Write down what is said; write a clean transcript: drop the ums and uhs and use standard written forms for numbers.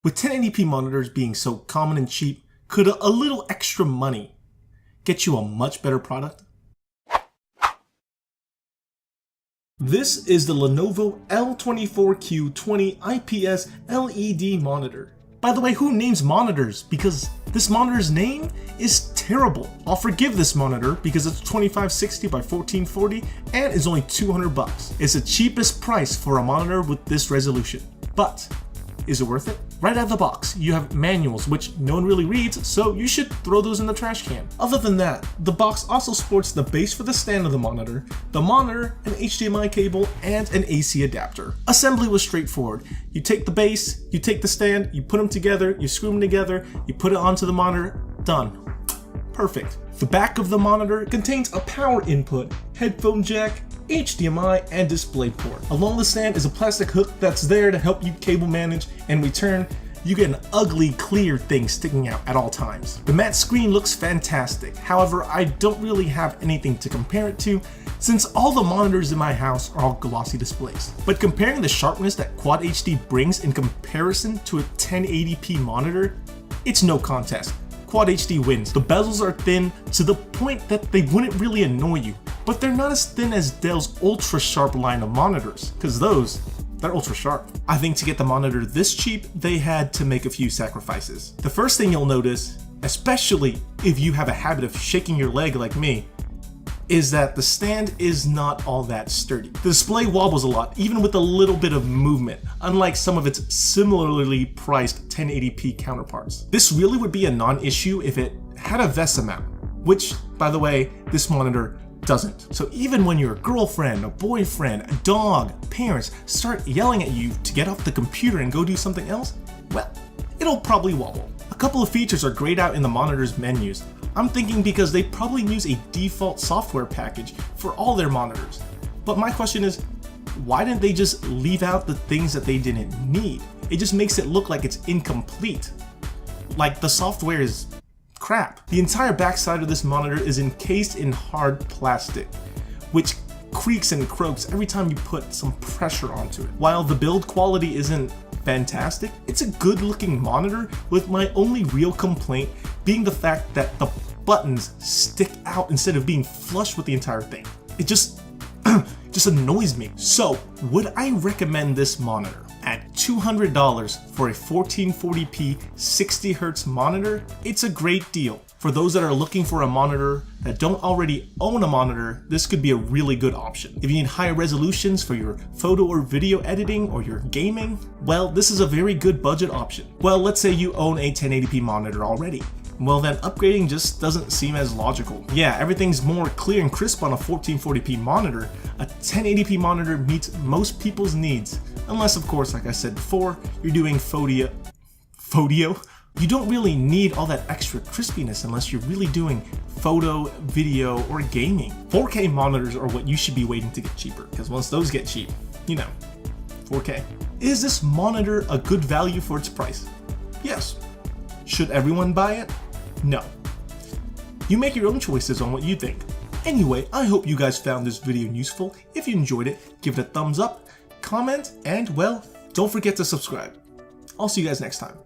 With 1080p monitors being so common and cheap, could a little extra money get you a much better product? This is the Lenovo L24Q 20 IPS LED monitor. By the way, who names monitors? Because this monitor's name is terrible. I'll forgive this monitor because it's 2560 by 1440 and is only 200 bucks. It's the cheapest price for a monitor with this resolution. But is it worth it? Right out of the box, you have manuals, which no one really reads, so you should throw those in the trash can. Other than that, the box also sports the base for the stand of the monitor, an HDMI cable, and an AC adapter. Assembly was straightforward. You take the base, you take the stand, you put them together, you screw them together, you put it onto the monitor, done. Perfect. The back of the monitor contains a power input, headphone jack, HDMI, and display port. Along the stand is a plastic hook that's there to help you cable manage. In return, you get an ugly, clear thing sticking out at all times. The matte screen looks fantastic. However, I don't really have anything to compare it to since all the monitors in my house are all glossy displays. But comparing the sharpness that Quad HD brings in comparison to a 1080p monitor, it's no contest. Quad HD wins. The bezels are thin to the point that they wouldn't really annoy you, but they're not as thin as Dell's ultra sharp line of monitors, because they're ultra sharp. I think to get the monitor this cheap, they had to make a few sacrifices. The first thing you'll notice, especially if you have a habit of shaking your leg like me, is that the stand is not all that sturdy. The display wobbles a lot, even with a little bit of movement, unlike some of its similarly priced 1080p counterparts. This really would be a non-issue if it had a VESA mount, which, by the way, this monitor doesn't. So even when your girlfriend, a boyfriend, a dog, parents start yelling at you to get off the computer and go do something else, well, it'll probably wobble. A couple of features are grayed out in the monitor's menus. I'm thinking because they probably use a default software package for all their monitors. But my question is, why didn't they just leave out the things that they didn't need? It just makes it look like it's incomplete. Like the software is crap. The entire backside of this monitor is encased in hard plastic, which creaks and croaks every time you put some pressure onto it. While the build quality isn't fantastic, it's a good looking monitor, with my only real complaint being the fact that the buttons stick out instead of being flush with the entire thing. It just annoys me. So would I recommend this monitor? At $200 for a 1440p 60Hz monitor, it's a great deal. For those that are looking for a monitor that don't already own a monitor, this could be a really good option. If you need higher resolutions for your photo or video editing or your gaming, well, this is a very good budget option. Well, let's say you own a 1080p monitor already. Well, then upgrading just doesn't seem as logical. Yeah, everything's more clear and crisp on a 1440p monitor. A 1080p monitor meets most people's needs. Unless, of course, like I said before, you're doing photo. You don't really need all that extra crispiness unless you're really doing photo, video, or gaming. 4K monitors are what you should be waiting to get cheaper, because once those get cheap, 4K. Is this monitor a good value for its price? Yes. Should everyone buy it? No. You make your own choices on what you think. Anyway, I hope you guys found this video useful. If you enjoyed it, give it a thumbs up, comment, and well, don't forget to subscribe. I'll see you guys next time.